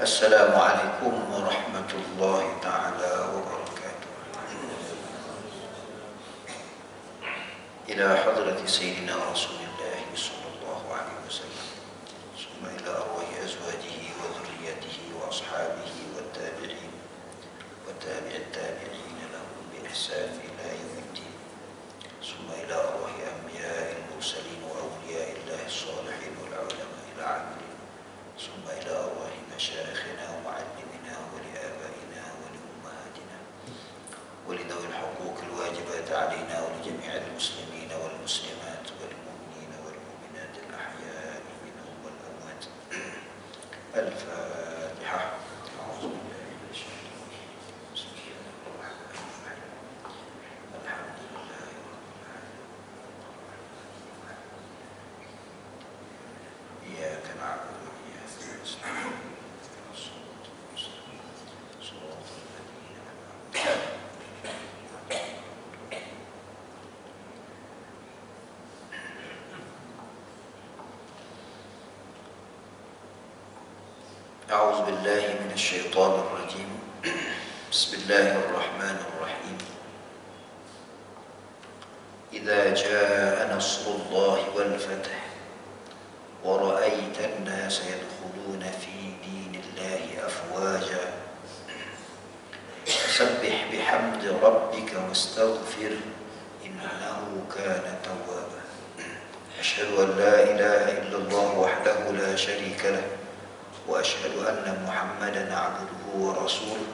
Assalamualaikum warahmatullahi ta'ala wabarakatuh. Ila hadrati Sayyidina Rasulullah sallallahu alaihi wasallam, summa ila arwahi azwajihi wa dhurriyyatihi wa ashabihi wa tabi'in wa tabi'at tabi'in lahum bi ihsan ila yaumiddin, summa ila arwahi anbiya'il mursalin wa awliya'illahi salihin wal ulama'il 'amilin, summa ila arwahi مشايخنا ومعلمنا ولآبائنا ولأمهاتنا ولذوي الحقوق الواجبات علينا ولجميع المسلمين والمسلمات والمؤمنين والمؤمنات الأحياء منهم والأموات. الفاتحة. أعوذ بالله من الشيطان الرجيم. بسم الله الرحمن الرحيم. الحمد لله رب العالمين. إياك نعبد وإياك نستعين. أعوذ بالله من الشيطان الرجيم. بسم الله الرحمن الرحيم. إذا جاء نصر الله والفتح ورأيت الناس يدخلون في دين الله أفواجا فسبح بحمد ربك واستغفره إنه كان توابا. أشهد أن لا إله إلا الله وحده لا شريك له وأشهد أن محمدا عبده ورسوله.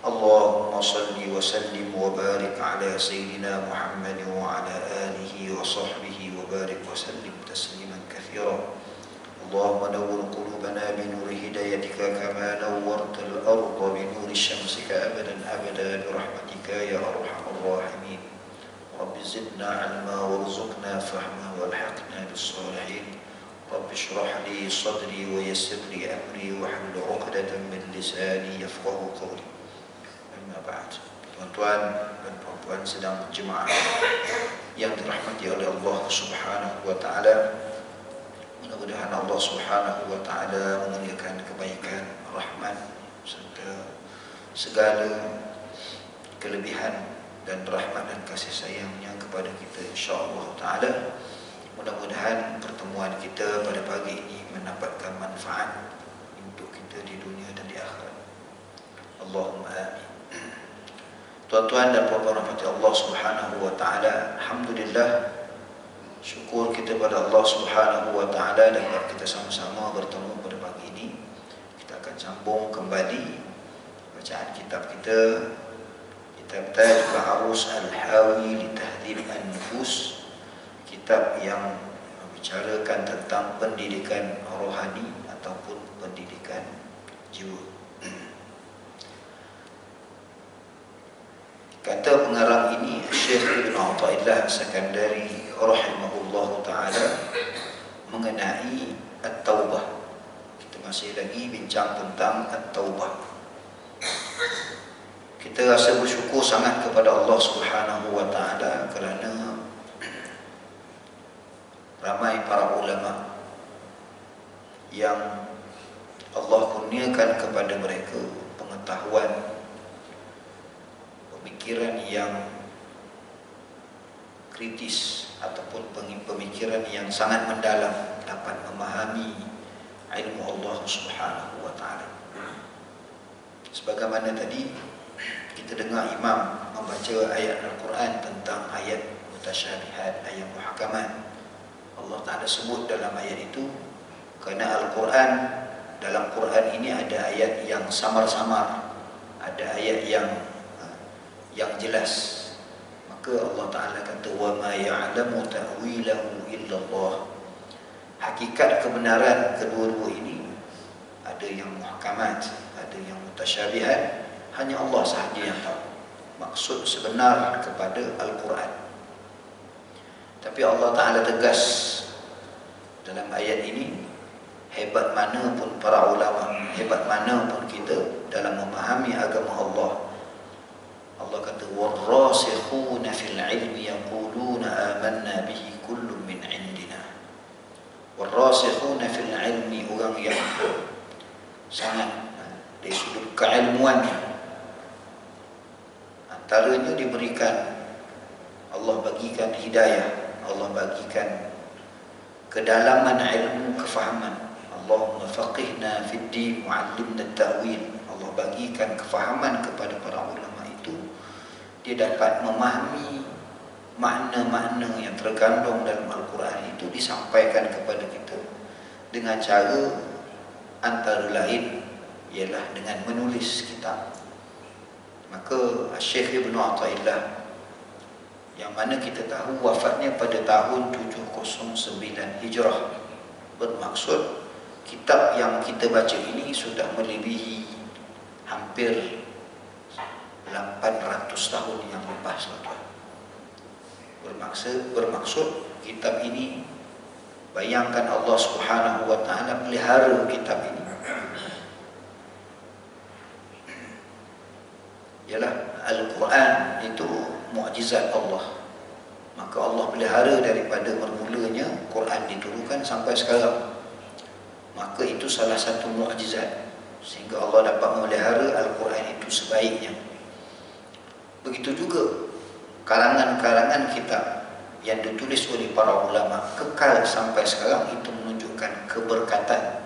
اللهم صل وسلم وبارك على سيدنا محمد وعلى آله وصحبه وبارك وسلم تسليما كثيرا. اللهم نور قلوبنا بنور هدايتك كما نورت الأرض بنور شمسك أبدا أبدا برحمتك يا أرحم الراحمين. رب زدنا علما وارزقنا فهما والحقنا بالصالحين. رب اشرح لي صدري ويسر لي أمري واحلل عقدة من لساني يفقهوا قولي. أما بعد. Tuan-tuan dan puan-puan sedang berjemaah yang dirahmati oleh Allah Subhanahu wa taala. Mudah-mudahan Allah Subhanahu wa taala menganugerahkan kebaikan, rahmat serta segala kelebihan dan rahmat dan kasih sayangnya kepada kita insya-Allah taala. Mudah-mudahan pertemuan kita pada pagi ini mendapatkan manfaat untuk kita di dunia dan di akhirat. Allahumma amin. Tuan-tuan dan puan-puan rahmati Allah Subhanahu wa taala, alhamdulillah, syukur kita pada Allah Subhanahu wa taala dapat kita sama-sama bertemu pada pagi ini. Kita akan sambung kembali bacaan kitab kita, kitab Taj Al-Arus Al-Hawi li Tahdhib An-Nufus, kitab yang membicarakan tentang pendidikan rohani ataupun pendidikan jiwa. Kata pengarang ini Syekh Ibn Athaillah As-Sakandari rahimahullahu ta'ala mengenai At-Taubah. Kita masih lagi bincang tentang At-Taubah. Kita rasa bersyukur sangat kepada Allah Subhanahu wa ta'ala kerana ramai para ulama yang Allah kurniakan kepada mereka pengetahuan, pemikiran yang kritis ataupun pemikiran yang sangat mendalam, dapat memahami ilmu Allah Subhanahu wa taala. Sebagaimana tadi kita dengar imam membaca ayat Al-Quran tentang ayat mutasyabihat, ayat muhakamat. Allah Ta'ala sebut dalam ayat itu kerana Al-Quran, dalam Quran ini ada ayat yang samar-samar, ada ayat yang jelas. Maka Allah Ta'ala kata wa ma ya'lamu ta'wilahu illallah. Hakikat kebenaran kedua-dua ini, ada yang muhkamat, ada yang mutasyabihat, hanya Allah sahaja yang tahu maksud sebenar kepada Al-Quran. Tapi Allah Ta'ala tegas dalam ayat ini, hebat mana pun para ulama, hebat mana pun kita dalam memahami agama Allah. Allah kata warrasikhuna fil ilmi yaquluna amanna bihi kullun min indina. Warrasikhuna fil ilmi, orang yang sangat dari sudut keilmuannya. Antaranya diberikan, Allah bagikan hidayah, Allah bagikan kedalaman ilmu, kefahaman. Allahumma faqihna fid din wa'allimna ta'wil. Allah bagikan kefahaman kepada para ulama itu, dia dapat memahami makna-makna yang terkandung dalam Al-Quran itu disampaikan kepada kita dengan cara antara lain ialah dengan menulis kitab. Maka Syekh Ibn Athaillah, yang mana kita tahu wafatnya pada tahun 709 Hijrah, bermaksud kitab yang kita baca ini sudah melebihi hampir 800 tahun yang lepas, tuan. Bermaksud kitab ini, bayangkan Allah Subhanahu wa taala pelihara kitab ini. Ialah Al-Quran itu mukjizat Allah. Maka Allah pelihara daripada bermulanya Quran diturunkan sampai sekarang. Maka itu salah satu mukjizat, sehingga Allah dapat memelihara Al-Quran itu sebaiknya. Begitu juga karangan-karangan kitab yang ditulis oleh para ulama kekal sampai sekarang. Itu menunjukkan keberkatan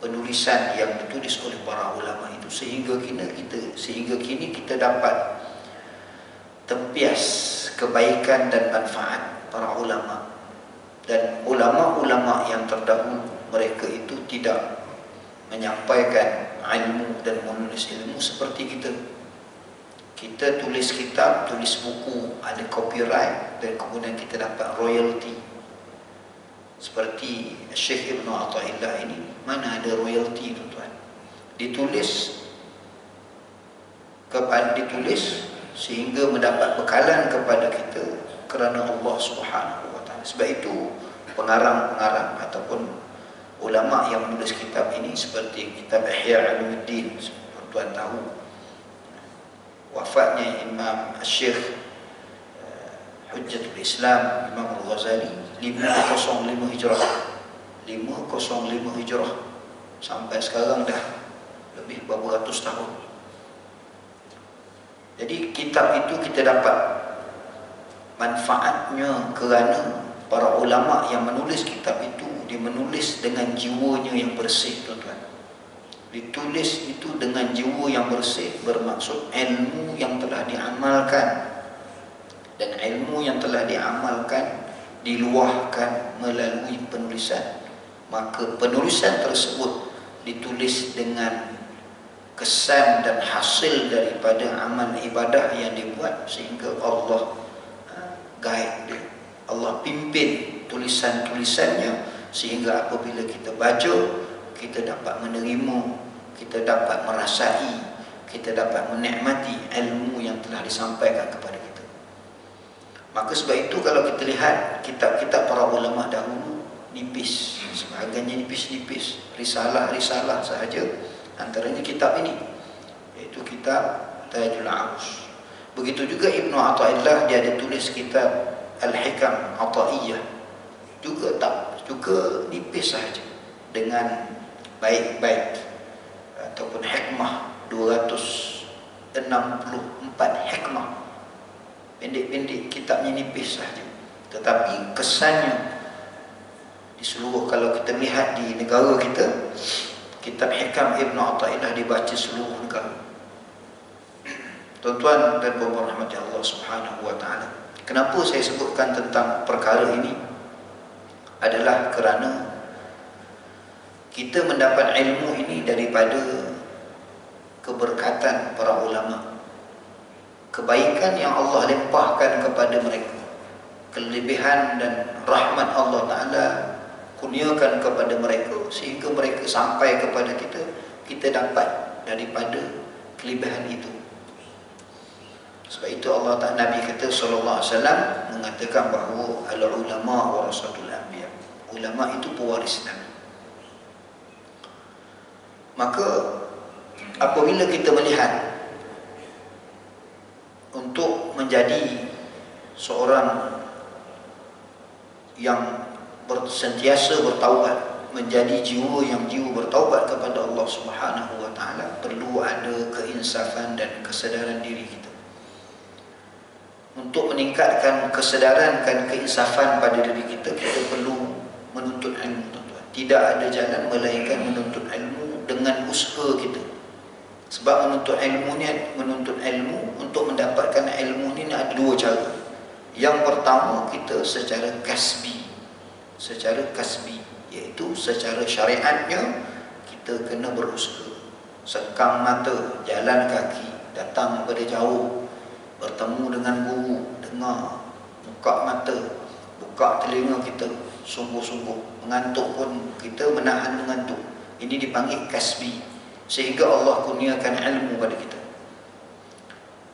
penulisan yang ditulis oleh para ulama itu, sehingga kini kita dapat tempias kebaikan dan manfaat para ulama. Dan ulama-ulama yang terdahulu, mereka itu tidak menyampaikan ilmu dan menulis ilmu seperti kita. Kita tulis kitab, tulis buku, ada copyright, dan kemudian kita dapat royalty. Seperti Syekh Ibn Athaillah ini, mana ada royalty, tuan-tuan. Ditulis sehingga mendapat bekalan kepada kita kerana Allah Subhanahu wa taala. Sebab itu pengarang-pengarang ataupun ulama yang menulis kitab ini, seperti kitab Ihya Ulumuddin, tuan-tuan tahu wafatnya Imam Syekh Hujjatul Islam Imam Al-Ghazali 505 Hijrah. 505 Hijrah sampai sekarang dah lebih beberapa ratus tahun. Jadi kitab itu kita dapat manfaatnya kerana para ulama yang menulis kitab itu, dia menulis dengan jiwanya yang bersih, tuan-tuan. Ditulis itu dengan jiwa yang bersih, bermaksud ilmu yang telah diamalkan. Dan ilmu yang telah diamalkan diluahkan melalui penulisan. Maka penulisan tersebut ditulis dengan kesan dan hasil daripada amal ibadah yang dibuat, sehingga Allah guide dia, Allah pimpin tulisan-tulisannya, sehingga apabila kita baca, kita dapat menerima, kita dapat merasai, kita dapat menikmati ilmu yang telah disampaikan kepada kita. Maka sebab itu kalau kita lihat kitab-kitab para ulama dahulu nipis, sebahagiannya nipis-nipis, risalah-risalah sahaja. Antaranya kitab ini, iaitu kitab Tajul Arus. Begitu juga Ibn Athaillah, dia ada tulis kitab Al-Hikam Athaiyah, juga nipis sahaja, dengan baik-baik ataupun hikmah, 264 hikmah, pendek-pendek, kitabnya nipis sahaja, tetapi kesannya di seluruh, kalau kita lihat di negara kita, kitab Hikam Ibn Athaillah dibaca seluruh negara. Tuan-tuan dan puan-puan rahmati Allah Subhanahu wa taala. Kenapa saya sebutkan tentang perkara ini? Adalah kerana kita mendapat ilmu ini daripada keberkatan para ulama, kebaikan yang Allah limpahkan kepada mereka, kelebihan dan rahmat Allah Ta'ala kurniakan kepada mereka, sehingga mereka sampai kepada kita, kita dapat daripada kelebihan itu. Sebab itu Allah Ta'ala, Nabi kata sallallahu alaihi wasallam mengatakan bahawa al-ulama warasatul anbiya, ulama itu pewaris Nabi. Maka apabila kita melihat untuk menjadi seorang yang sentiasa bertaubat, menjadi jiwa yang jiwa bertaubat kepada Allah Subhanahu wa taala, perlu ada keinsafan dan kesedaran diri kita. Untuk meningkatkan kesedaran dan keinsafan pada diri kita, kita perlu menuntut ilmu, tuan-tuan. Tidak ada jalan melainkan menuntut ilmu dengan usaha kita. Sebab menuntut ilmu untuk mendapatkan ilmu ni ada dua cara. Yang pertama, kita secara kasbi, iaitu secara syariatnya kita kena berusaha. Sekam mata, jalan kaki, datang daripada jauh, bertemu dengan guru, dengar, buka mata, buka telinga kita, sungguh-sungguh. Mengantuk pun kita menahan mengantuk. Ini dipanggil kasbi, sehingga Allah kurniakan ilmu pada kita.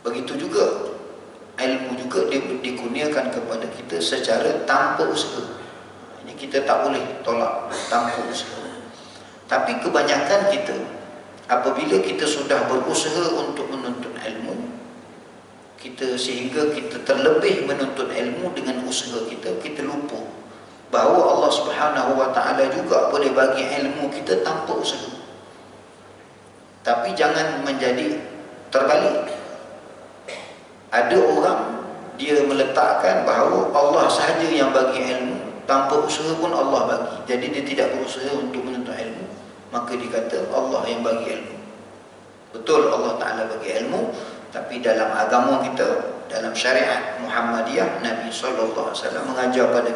Begitu juga ilmu juga dikurniakan kepada kita secara tanpa usaha. Ini kita tak boleh tolak tanpa usaha. Tapi kebanyakan kita, apabila kita sudah berusaha untuk menuntut ilmu, sehingga kita terlebih menuntut ilmu dengan usaha kita, kita lupa bahawa Allah Subhanahu wa taala juga boleh bagi ilmu kita tanpa usaha. Tapi jangan menjadi terbalik. Ada orang dia meletakkan bahawa Allah sahaja yang bagi ilmu, tanpa usaha pun Allah bagi. Jadi dia tidak berusaha untuk menuntut ilmu, maka dikata Allah yang bagi ilmu. Betul Allah Ta'ala bagi ilmu, tapi dalam agama kita, dalam syariat Muhammadiyah, Nabi SAW mengajar pada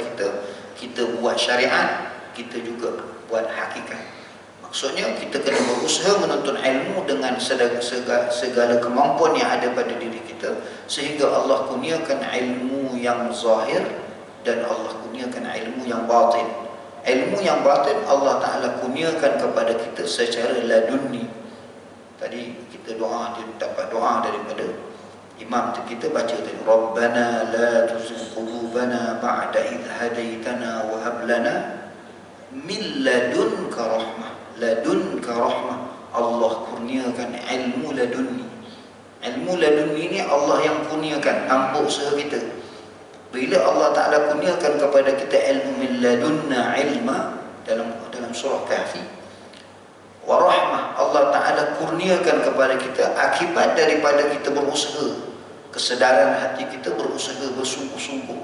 kita buat syariat, kita juga buat hakikat. Maksudnya kita kena berusaha menuntut ilmu dengan segala kemampuan yang ada pada diri kita, sehingga Allah kurniakan ilmu yang zahir dan Allah kurniakan ilmu yang batin. Ilmu yang batin Allah Ta'ala kurniakan kepada kita secara laduni. Tadi kita doa, dia dapat doa daripada imam kita baca tadi, Rabbana la tuzigh qulubana ba'da idh hadaitana wa hab lana min ladunka rahmah. Ladunka rahmah, Allah kurniakan ilmu laduni. Ilmu laduni ni Allah yang kurniakan tanpa usaha kita. Bila Allah Ta'ala kurniakan kepada kita ilmu min ladunna ilma, dalam surah Kahfi, wa rahmah, Allah Ta'ala kurniakan kepada kita akibat daripada kita berusaha, kesedaran hati kita berusaha bersungguh-sungguh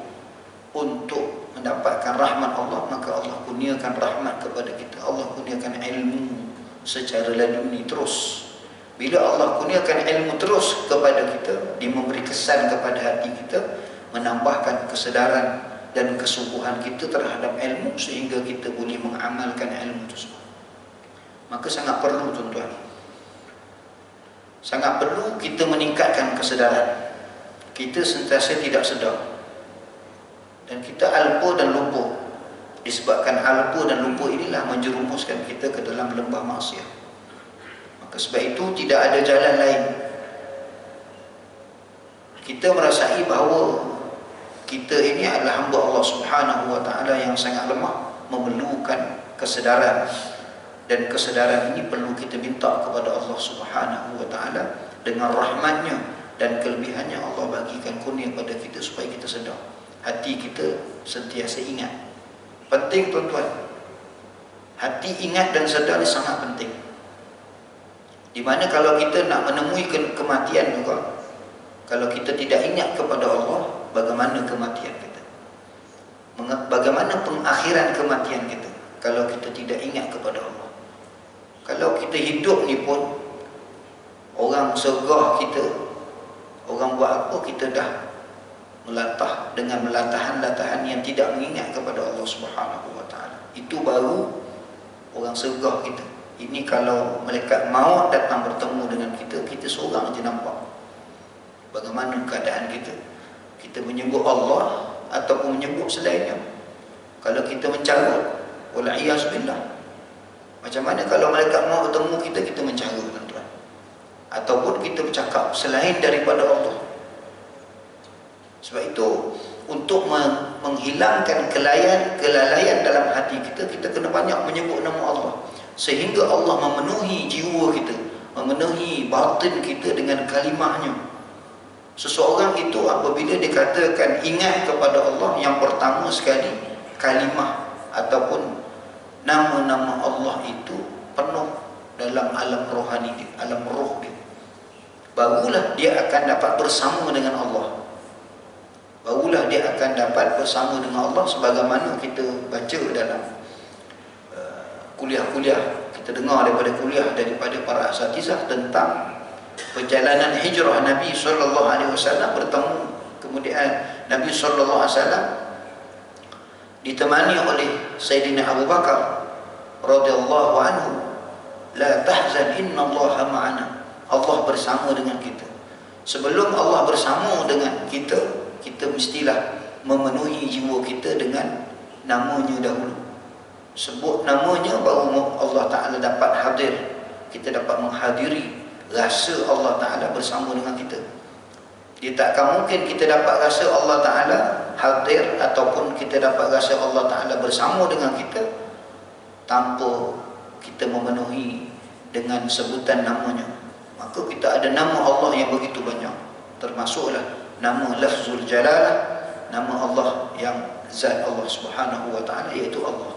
untuk mendapatkan rahmat Allah, maka Allah kurniakan rahmat kepada kita. Allah kurniakan ilmu secara laduni terus. Bila Allah kurniakan ilmu terus kepada kita, dia memberi kesan kepada hati kita, menambahkan kesedaran dan kesungguhan kita terhadap ilmu, sehingga kita boleh mengamalkan ilmu tersebut. Maka sangat perlu, tuan-tuan, sangat perlu kita meningkatkan kesedaran. Kita sentiasa tidak sedar, dan kita alpa dan lupa. Disebabkan alpa dan lupa inilah menjerumuskan kita ke dalam lembah maksiat. Maka sebab itu tidak ada jalan lain. Kita merasai bahawa kita ini adalah hamba Allah Subhanahu wa taala yang sangat lemah, memerlukan kesedaran. Dan kesedaran ini perlu kita minta kepada Allah Subhanahu wa taala dengan rahmatnya dan kelebihannya. Allah bagikan kurnia pada kita supaya kita sedar. Hati kita sentiasa ingat. Penting, tuan-tuan. Hati ingat dan sedar ini sangat penting. Di mana kalau kita nak menemui kematian juga, kalau kita tidak ingat kepada Allah, bagaimana kematian kita? Bagaimana pengakhiran kematian kita kalau kita tidak ingat kepada Allah? Kalau kita hidup ni pun, orang sergah kita, orang buat apa, kita dah melatah dengan melatahan-latahan yang tidak mengingat kepada Allah Subhanahu wa taala. Itu baru orang sergah kita. Ini kalau malaikat maut datang bertemu dengan kita, kita seorang je nampak bagaimana keadaan kita. Kita menyebut Allah ataupun menyebut selainnya. Kalau kita mencarut, wal'iyazbillah. Macam mana kalau malaikat maut bertemu kita, kita mencarut, tuan-tuan. Ataupun kita bercakap selain daripada Allah. Sebab itu, untuk menghilangkan kelalaian dalam hati kita, kita kena banyak menyebut nama Allah, sehingga Allah memenuhi jiwa kita, memenuhi batin kita dengan kalimahnya. Seseorang itu apabila dikatakan ingat kepada Allah, yang pertama sekali kalimah ataupun nama-nama Allah itu penuh dalam alam rohani dia, alam roh dia. Barulah dia akan dapat bersama dengan Allah. Barulah dia akan dapat bersama dengan Allah, sebagaimana kita baca dalam kuliah-kuliah, kita dengar daripada para asatizah tentang perjalanan hijrah Nabi SAW bertemu. Kemudian Nabi SAW ditemani oleh Sayyidina Abu Bakar radhiyallahu anhu. La tahzan innallaha ma'ana. Allah bersama dengan kita. Sebelum Allah bersama dengan kita, kita mestilah memenuhi jiwa kita dengan namanya dahulu. Sebut namanya baru Allah Ta'ala dapat hadir. Kita dapat menghadiri rasa Allah Ta'ala bersama dengan kita. Dia takkan mungkin kita dapat rasa Allah Ta'ala hadir ataupun kita dapat rasa Allah Ta'ala bersama dengan kita tanpa kita memenuhi dengan sebutan namanya. Maka kita ada nama Allah yang begitu banyak, termasuklah nama lafzul jalalah, nama Allah yang zat Allah Subhanahu wa Ta'ala, iaitu Allah.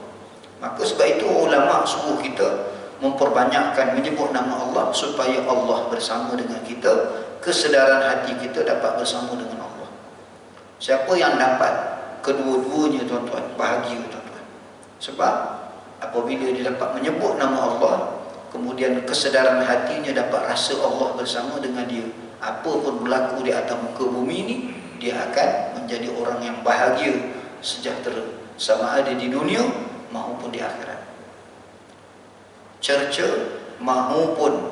Maka sebab itu ulama suruh kita memperbanyakkan menyebut nama Allah supaya Allah bersama dengan kita, kesedaran hati kita dapat bersama dengan Allah. Siapa yang dapat kedua-duanya tuan-tuan, bahagia tuan-tuan. Sebab apabila dia dapat menyebut nama Allah, kemudian kesedaran hatinya dapat rasa Allah bersama dengan dia, apa pun berlaku di atas muka bumi ini, dia akan menjadi orang yang bahagia, sejahtera, sama ada di dunia maupun di akhirat. Cerca maupun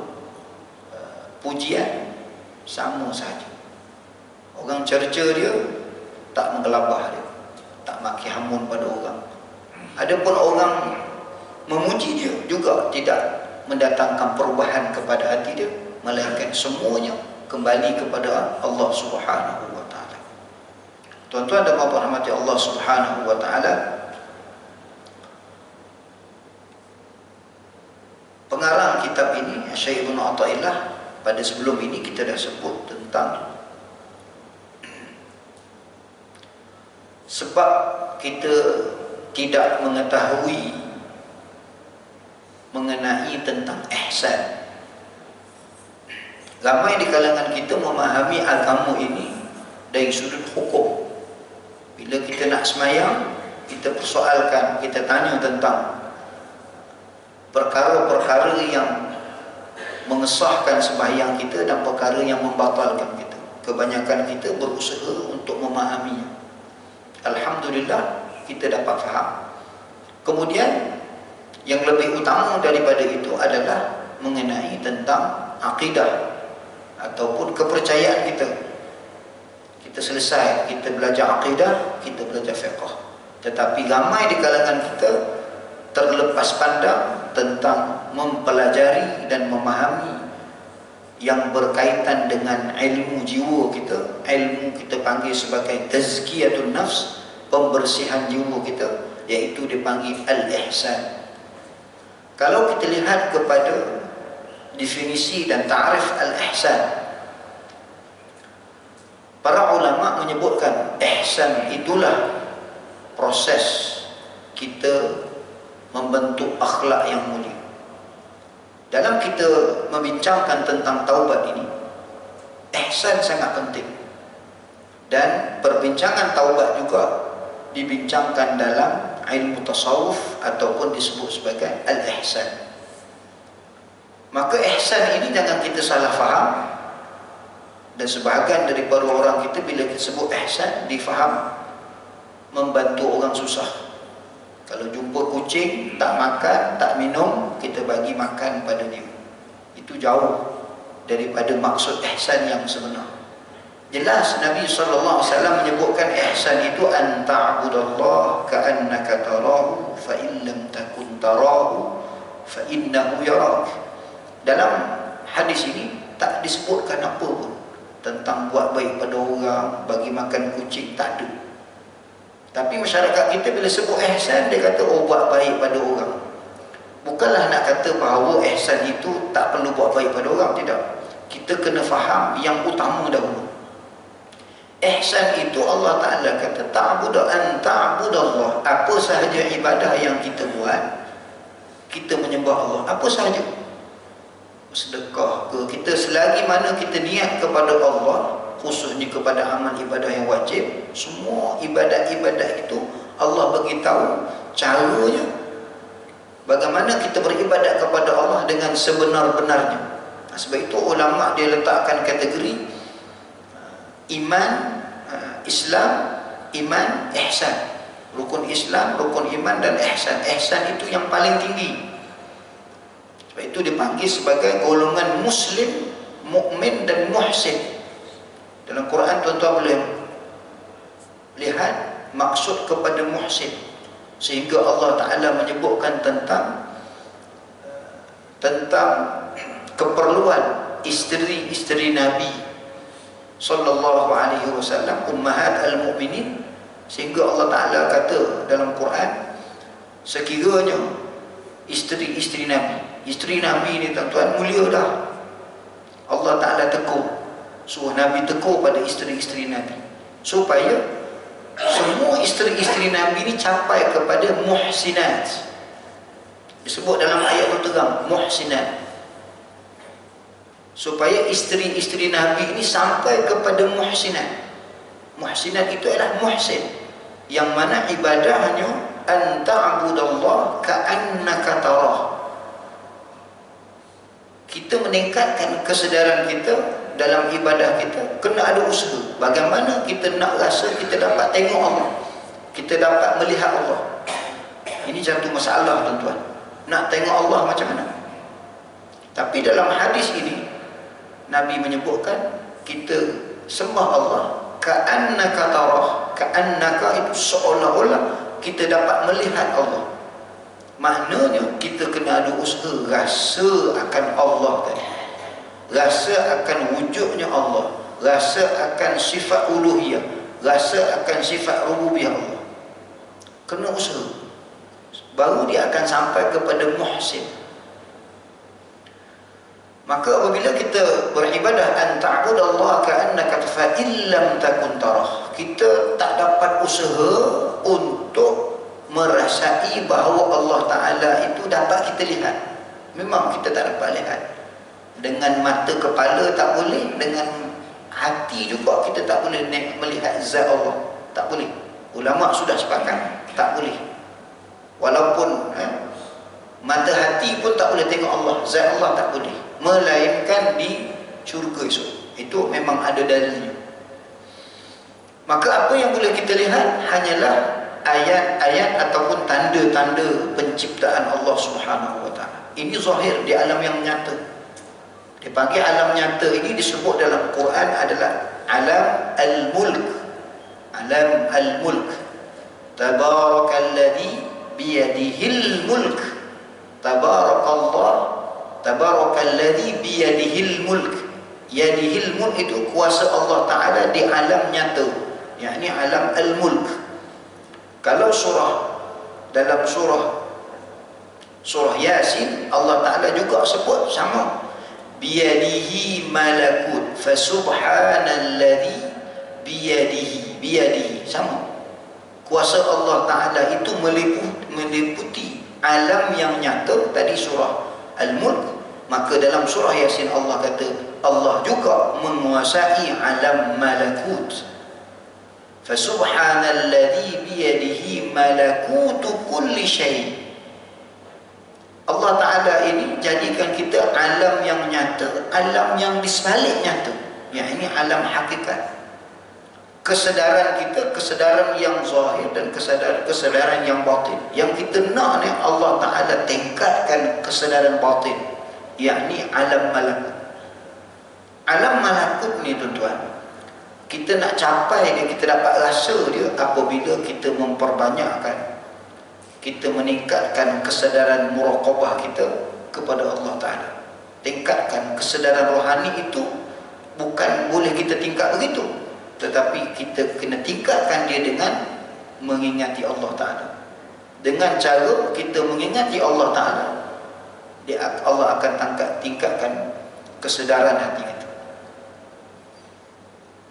pujian sama saja. Orang cerca dia tak menggelabah dia, tak maki hamun pada orang. Adapun orang memuji dia juga tidak mendatangkan perubahan kepada hati dia, melainkan semuanya kembali kepada Allah Subhanahu wa Ta'ala. Tuan-tuan dan puan-puan rahmati Allah Subhanahu wa Ta'ala, pengarang kitab ini Syekh Ibn Athaillah, pada sebelum ini kita dah sebut tentang sebab kita tidak mengetahui mengenai tentang ihsan. Ramai di kalangan kita memahami agama ini dari sudut hukum. Bila kita nak semayang, kita persoalkan, kita tanya tentang perkara-perkara yang mengesahkan sembahyang kita dan perkara yang membatalkan kita. Kebanyakan kita berusaha untuk memahaminya. Alhamdulillah kita dapat faham. Kemudian yang lebih utama daripada itu adalah mengenai tentang akidah ataupun kepercayaan kita. Kita selesai, kita belajar akidah, kita belajar fiqh. Tetapi ramai di kalangan kita terlepas pandang tentang mempelajari dan memahami yang berkaitan dengan ilmu jiwa kita. Ilmu kita panggil sebagai tazkiyatun nafs, pembersihan jiwa kita, iaitu dipanggil al-ihsan. Kalau kita lihat kepada definisi dan ta'rif al-ihsan, para ulama menyebutkan ihsan itulah proses kita membentuk akhlak yang mulia. Dalam kita membincangkan tentang taubat ini, ihsan sangat penting. Dan perbincangan taubat juga dibincangkan dalam ilmu tasawuf ataupun disebut sebagai al-ihsan. Maka ihsan ini jangan kita salah faham. Dan sebahagian daripada orang kita bila kita sebut ihsan, difaham membantu orang susah. Kalau jumpa kucing tak makan, tak minum, kita bagi makan pada dia. Itu jauh daripada maksud ihsan yang sebenar. Jelas Nabi SAW menyebutkan ihsan itu an ta'budallah ka'annaka tarahu fa in lam takun tarahu fa innahu yarak. Dalam hadis ini tak disebutkan apa pun tentang buat baik pada orang, bagi makan kucing, tak ada. Tapi masyarakat kita bila sebut ihsan, dia kata oh buat baik pada orang. Bukanlah nak kata bahawa ihsan itu tak perlu buat baik pada orang, tidak. Kita kena faham yang utama dahulu. Ihsan itu Allah Ta'ala kata ta'budu an ta'budallah, apa sahaja ibadah yang kita buat, kita menyembah Allah apa sahaja, sedekah ke, kita selagi mana kita niat kepada Allah, khususnya kepada amal ibadah yang wajib, semua ibadat-ibadat itu Allah bagi tahu caranya bagaimana kita beribadat kepada Allah dengan sebenar-benarnya. Sebab itu ulama dia letakkan kategori iman, Islam, iman, ihsan. Rukun Islam, rukun iman dan ihsan. Ihsan itu yang paling tinggi. Sebab itu dipanggil sebagai golongan muslim, mukmin dan muhsin. Dalam Quran tuan-tuan boleh lihat maksud kepada muhsin, sehingga Allah Ta'ala menyebutkan tentang keperluan isteri-isteri Nabi sallallahu alaihi wasallam, ummahat al-mu'minin, sehingga Allah Ta'ala kata dalam Quran, sekiranya isteri-isteri Nabi ni tuan-tuan mulia dah, Allah Ta'ala tegur, suruh Nabi tegur pada isteri-isteri Nabi supaya semua isteri-isteri Nabi ni capai kepada muhsinat. Disebut dalam ayat terang muhsinat, supaya isteri-isteri Nabi ini sampai kepada muhsinat. Muhsinat itu adalah muhsin, yang mana ibadahnya an ta'budallah ka'annaka tarah. Kita meningkatkan kesedaran kita dalam ibadah kita, kena ada usaha. Bagaimana kita nak rasa kita dapat tengok Allah, kita dapat melihat Allah. Ini satu masalah tuan-tuan, nak tengok Allah macam mana. Tapi dalam hadis ini Nabi menyebutkan kita sembah Allah ka'annaka tarah. Ka'annaka itu seolah-olah kita dapat melihat Allah. Maknanya kita kena ada usaha rasa akan Allah tadi, rasa akan wujudnya Allah, rasa akan sifat uluhiyah, rasa akan sifat rububiyah Allah. Kena usaha, baru dia akan sampai kepada muhsin. Maka apabila kita beribadah an ta'budallaha ka'annaka fa illam takun tarah, kita tak dapat usaha untuk merasai bahawa Allah Ta'ala itu dapat kita lihat. Memang kita tak dapat lihat. Dengan mata kepala tak boleh, dengan hati juga kita tak boleh melihat zat Allah. Tak boleh. Ulama sudah sepakat, tak boleh. Walaupun mata hati pun tak boleh tengok Allah, zat Allah tak boleh, melainkan di syurga esok. Itu memang ada dalilnya. Maka apa yang boleh kita lihat hanyalah ayat-ayat ataupun tanda-tanda penciptaan Allah Subhanahu wa Ta'ala. Ini zahir di alam yang nyata. Dipanggil alam nyata ini disebut dalam Quran adalah alam al-mulk. Alam al-mulk. Tabarakalladzi biyadihil mulk. Tabarakalladzi biyadihil mulk. Yadihil mulk itu kuasa Allah Ta'ala di alam nyata, yakni alam al-mulk. Kalau dalam surah Yasin, Allah Ta'ala juga sebut sama, biyadihi malakut fasubhanalladzi biyadihi, sama. Kuasa Allah Ta'ala itu meliputi alam yang nyata, tadi surah Al-Mulk. Maka dalam surah Yasin Allah kata Allah juga menguasai alam malakut. Fasubhanalladzi biyadihi malakutu kulli syai'. Allah Ta'ala ini jadikan kita alam yang nyata, alam yang disebalik nyata, yakni alam hakikat. Kesedaran kita, kesedaran yang zahir dan kesedaran yang batin. Yang kita nak ni Allah Ta'ala tingkatkan kesedaran batin, yakni alam malakut. Alam malakut ni tuan-tuan, kita nak capai dia, kita dapat rasa dia apabila kita memperbanyakkan, kita meningkatkan kesedaran muraqabah kita kepada Allah Ta'ala. Tingkatkan kesedaran rohani itu bukan boleh kita tingkat begitu, tetapi kita kena tingkatkan dia dengan mengingati Allah Ta'ala. Dengan cara kita mengingati Allah Ta'ala, Allah akan tingkatkan kesedaran hati kita.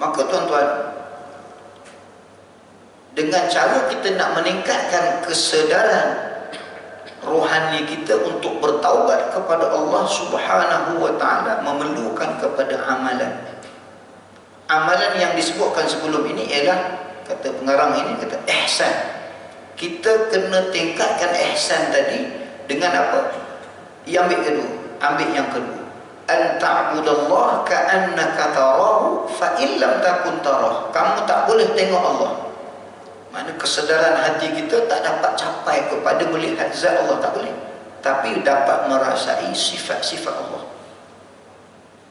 Maka tuan-tuan, dengan cara kita nak meningkatkan kesedaran rohani rohani kita untuk bertaubat kepada Allah Subhanahu wa taala memerlukan kepada amalan. Amalan yang disebutkan sebelum ini ialah, kata pengarang ini, kata ihsan. Kita kena tingkatkan ihsan tadi dengan apa? Ambil yang kedua. An ta'budallah ka'annaka tarahu fa in lam takun tarah. Kamu tak boleh tengok Allah. Mana kesedaran hati kita tak dapat capai kepada melihat zat Allah, tak boleh. Tapi dapat merasai sifat-sifat Allah.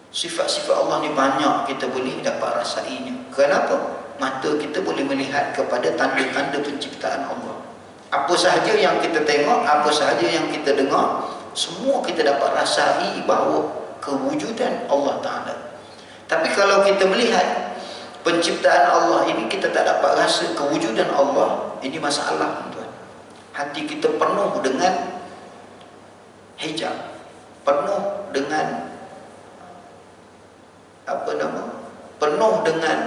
Sifat-sifat Allah ni banyak kita boleh dapat rasainya. Kenapa? Mata kita boleh melihat kepada tanda-tanda penciptaan Allah. Apa sahaja yang kita tengok, apa sahaja yang kita dengar, semua kita dapat rasai bahawa kewujudan Allah Ta'ala. Tapi kalau kita melihat penciptaan Allah ini, kita tak dapat rasa kewujudan Allah, ini masalah, tuan. Hati kita penuh dengan hijab, penuh dengan penuh dengan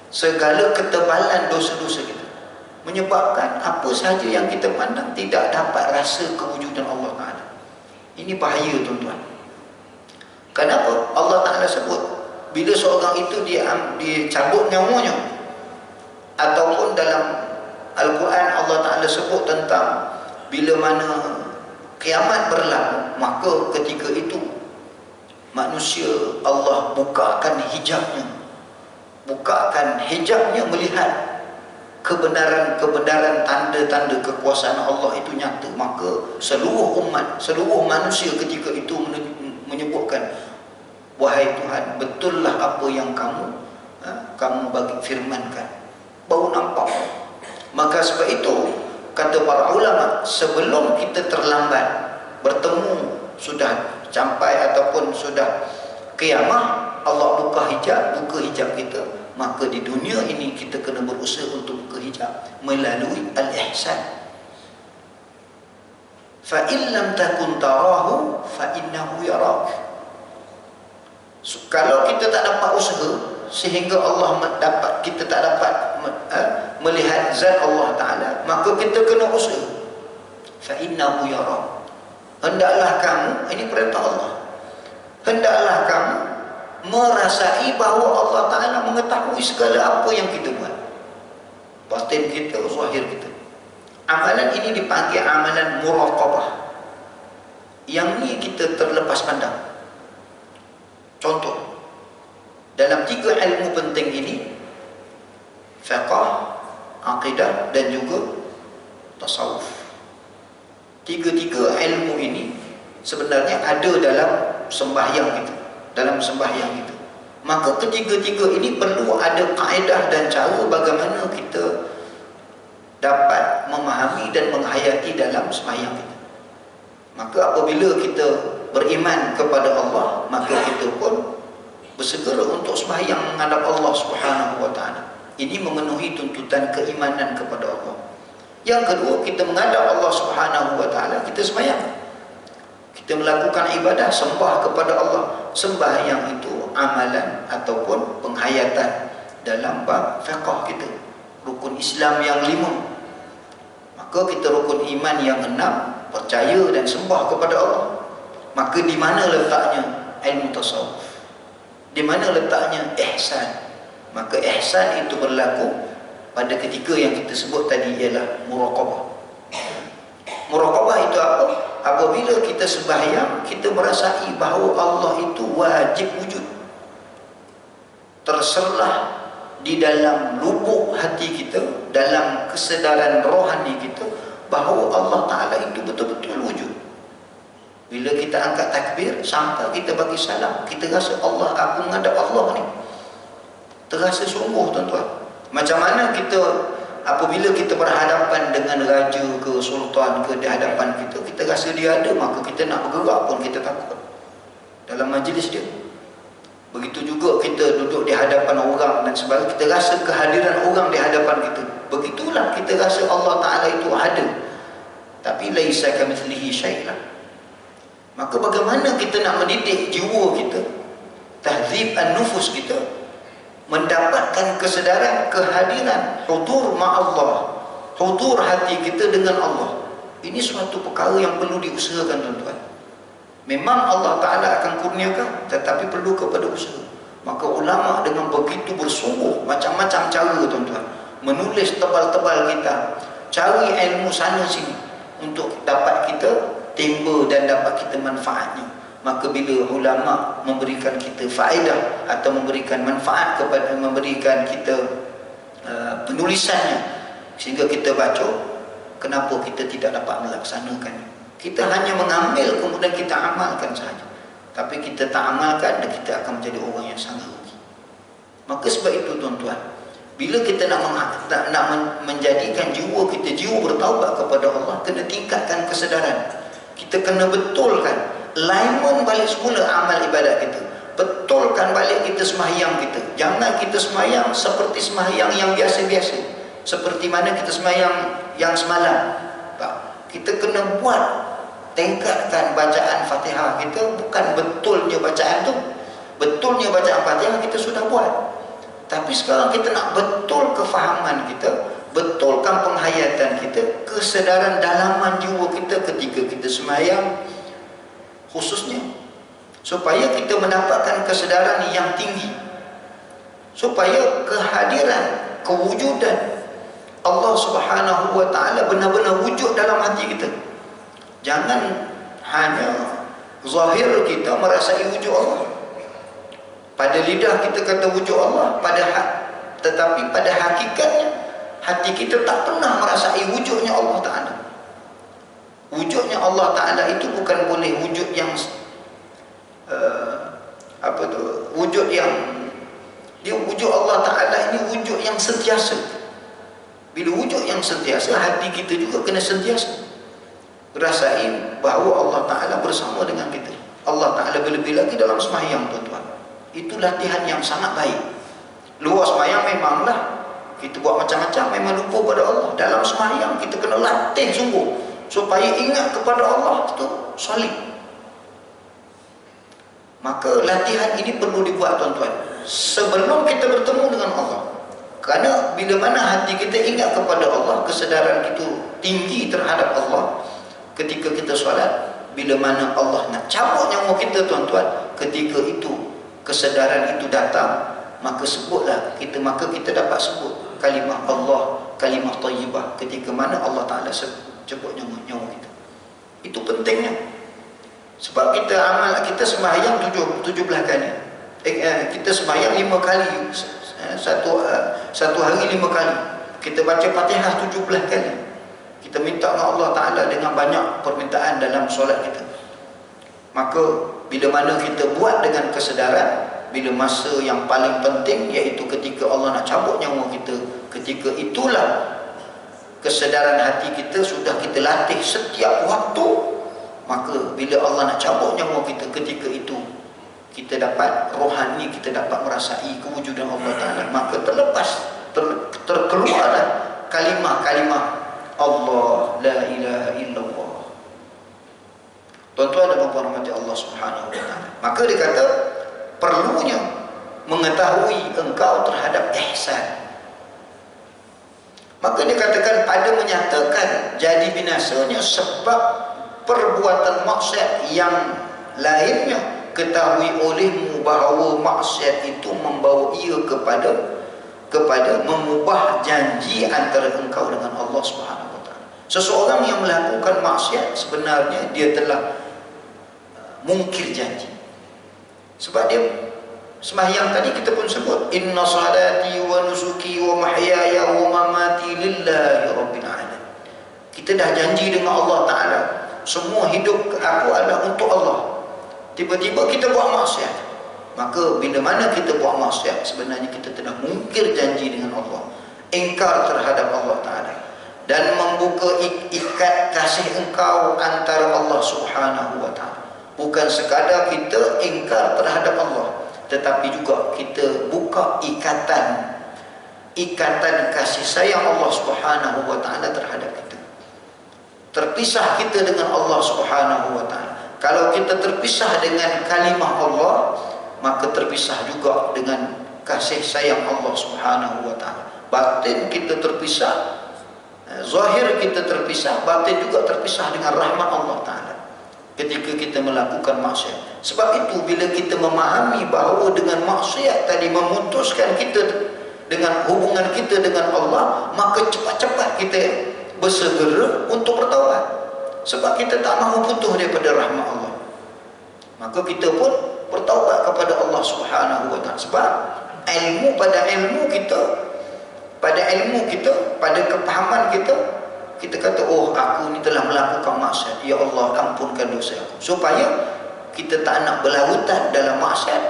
segala ketebalan dosa-dosa kita, menyebabkan apa sahaja yang kita pandang tidak dapat rasa kewujudan Allah Ta'ala. Ini bahaya, tuan-tuan. Kenapa? Allah Ta'ala sebut bila seorang itu dicabut nyawanya, ataupun dalam Al-Quran Allah Ta'ala sebut tentang bila mana kiamat berlaku, maka ketika itu manusia Allah bukakan hijabnya melihat kebenaran tanda-tanda kekuasaan Allah itu nyata. Maka seluruh umat, seluruh manusia ketika itu menyebutkan, wahai Tuhan, betullah apa yang kamu bagi firmankan. Baru nampak. Maka sebab itu kata para ulama, sebelum kita terlambat bertemu, sudah sampai ataupun sudah kiamah, Allah buka hijab kita, maka di dunia ini kita kena berusaha untuk buka hijab melalui al-ihsan. Fa in lam takun tarahu fa innahu yarak. Kalau kita tak dapat usaha sehingga kita tak dapat melihat zat Allah Ta'ala, maka kita kena usaha. Fa innahu yarak. Hendaklah kamu, ini perintah Allah, hendaklah kamu merasai bahawa Allah Ta'ala mengetahui segala apa yang kita buat, batin kita, zahir kita. Amalan ini dipanggil amalan muraqabah. Yang ni kita terlepas pandang. Contoh, dalam 3 ilmu penting ini, fiqh, aqidah dan juga tasawuf, 3 ilmu ini sebenarnya ada dalam sembahyang kita, Maka ketiga-tiga ini perlu ada kaedah dan cara bagaimana kita dapat memahami dan menghayati dalam sembahyang kita. Maka apabila kita beriman kepada Allah, maka kita pun bersegera untuk sembahyang menghadap Allah Subhanahu wa taala. Ini memenuhi tuntutan keimanan kepada Allah. Yang kedua, kita menghadap Allah Subhanahu wa taala, kita sembahyang. Kita melakukan ibadah, sembah kepada Allah. Sembahyang itu amalan ataupun penghayatan dalam bab fiqh kita. Rukun Islam yang 5. Maka kita rukun iman yang 6, percaya dan sembah kepada Allah. Maka di mana letaknya ilmu tasawuf? Di mana letaknya ihsan? Maka ihsan itu berlaku pada ketika yang kita sebut tadi, ialah muraqabah. Muraqabah itu apa? Apabila kita sembahyang, kita merasai bahawa Allah itu wajib wujud, terserlah di dalam lubuk hati kita, dalam kesedaran rohani kita, bahawa Allah Ta'ala itu betul-betul wujud. Bila kita angkat takbir, sampai kita bagi salam, kita rasa Allah, aku menghadap Allah ni. Terasa sungguh, tuan-tuan. Macam mana kita, apabila kita berhadapan dengan raja ke sultan ke di hadapan kita, kita rasa dia ada, maka kita nak bergerak pun kita takut dalam majlis dia. Begitu juga kita duduk di hadapan orang dan sebagainya, kita rasa kehadiran orang di hadapan kita. Begitulah kita rasa Allah Ta'ala itu ada, tapi laisa kamitslihi syai'un. Maka bagaimana kita nak mendidik jiwa kita, tahdzib an-nufus kita, mendapatkan kesedaran kehadiran hudur ma'allah, hudur hati kita dengan Allah. Ini suatu perkara yang perlu diusahakan tuan-tuan. Memang Allah Ta'ala akan kurniakan, tetapi perlu kepada usaha. Maka ulama dengan begitu bersungguh macam-macam cara tuan-tuan, menulis tebal-tebal kita, cari ilmu sana sini untuk dapat kita timba dan dapat kita manfaatnya. Maka bila ulama memberikan kita faedah atau memberikan manfaat kepada, memberikan kita penulisannya sehingga kita baca, kenapa kita tidak dapat melaksanakannya? Kita hanya mengambil kemudian kita amalkan saja, tapi kita tak amalkan dan kita akan menjadi orang yang sangat rugi. Maka sebab itu tuan-tuan, bila kita nak menjadikan jiwa kita jiwa bertaubat kepada Allah, kena tingkatkan kesedaran. Kita kena betulkan, alignment balik semula amal ibadat kita. Betulkan balik kita sembahyang kita. Jangan kita sembahyang seperti sembahyang yang biasa-biasa, seperti mana kita sembahyang yang semalam. Tak. Kita kena buat, tingkatkan bacaan Fatihah kita. Bukan betulnya bacaan tu, betulnya bacaan Fatihah kita sudah buat, tapi sekarang kita nak betul kefahaman kita, betulkan penghayatan kita, kesedaran dalaman jiwa kita ketika kita sembahyang khususnya, supaya kita mendapatkan kesedaran yang tinggi, supaya kehadiran, kewujudan Allah Subhanahu wa Ta'ala benar-benar wujud dalam hati kita. Jangan hanya zahir kita merasai wujud Allah, pada lidah kita kata wujud Allah, tetapi pada hakikatnya hati kita tak pernah merasai wujudnya Allah Ta'ala. Wujudnya Allah Ta'ala itu bukan boleh wujud yang wujud yang dia, wujud Allah Ta'ala ini wujud yang sentiasa. Bila wujud yang sentiasa, hati kita juga kena sentiasa rasai bahawa Allah Ta'ala bersama dengan kita. Allah Ta'ala lebih lagi dalam sembahyang tuan-tuan. Itu latihan yang sangat baik. Luar sembahyang memanglah kita buat macam-macam, memang lupa pada Allah. Dalam sembahyang kita kena latih sungguh supaya ingat kepada Allah itu solid. Maka latihan ini perlu dibuat tuan-tuan sebelum kita bertemu dengan Allah. Kerana bila mana hati kita ingat kepada Allah, kesedaran kita tinggi terhadap Allah ketika kita solat, bila mana Allah nak cabut nyawa kita tuan-tuan, ketika itu kesedaran itu datang, maka sebutlah kita, maka kita dapat sebut kalimah Allah, kalimah thayyibah ketika mana Allah Ta'ala cabut nyawa kita. Itu pentingnya. Sebab kita amal, kita sembahyang 17 kali, kita sembahyang 5 kali, satu hari 5 kali, kita baca Fatihah 17 kali. Kita minta dengan Allah Ta'ala dengan banyak permintaan dalam solat kita. Maka bila mana kita buat dengan kesedaran, bila masa yang paling penting iaitu ketika Allah nak cabut nyawa kita, ketika itulah kesedaran hati kita sudah kita latih setiap waktu. Maka bila Allah nak cabut nyawa kita, ketika itu kita dapat rohani, kita dapat merasai kewujudan Allah Ta'ala. Maka terkeluarlah kalimah-kalimah Allah la ilaha illallah. Tuan-tuan dan puan-puan rahmati Allah Subhanahu wa Ta'ala. Maka dia kata perlunya mengetahui engkau terhadap ihsan. Maka dia katakan pada menyatakan jadi binasanya sebab perbuatan maksiat yang lainnya, ketahui olehmu bahawa maksiat itu membawa ia kepada mengubah janji antara engkau dengan Allah Subhanahu wa Ta'ala. Seseorang yang melakukan maksiat sebenarnya dia telah mungkir janji. Sebab dia sembahyang tadi kita pun sebut, inna salati wa nusuki wa mahyaya wa mamati lillahi rabbil alamin. Kita dah janji dengan Allah Ta'ala, semua hidup aku adalah untuk Allah. Tiba-tiba kita buat maksiat. Maka bila mana kita buat maksiat, sebenarnya kita telah mungkir janji dengan Allah, ingkar terhadap Allah Ta'ala, dan membuka ikat kasih engkau antara Allah Subhanahu wa Ta'ala. Bukan sekadar kita ingkar terhadap Allah, tetapi juga kita buka ikatan kasih sayang Allah Subhanahu wa Ta'ala terhadap kita. Terpisah kita dengan Allah Subhanahu wa Ta'ala. Kalau kita terpisah dengan kalimah Allah, maka terpisah juga dengan kasih sayang Allah Subhanahu wa Ta'ala. Batin kita terpisah, Zahir kita terpisah, batin juga terpisah dengan rahmat Allah Ta'ala ketika kita melakukan maksiat. Sebab itu bila kita memahami bahawa dengan maksiat tadi memutuskan kita dengan hubungan kita dengan Allah, maka cepat-cepat kita bersegera untuk bertaubat. Sebab kita tak mahu putus daripada rahmat Allah, maka kita pun bertaubat kepada Allah Subhanahu wa Ta'ala. Sebab pada ilmu kita, pada kepahaman kita, kita kata, oh aku ni telah melakukan maksiat, ya Allah ampunkan dosa aku. Supaya kita tak nak berlautan dalam maksiat,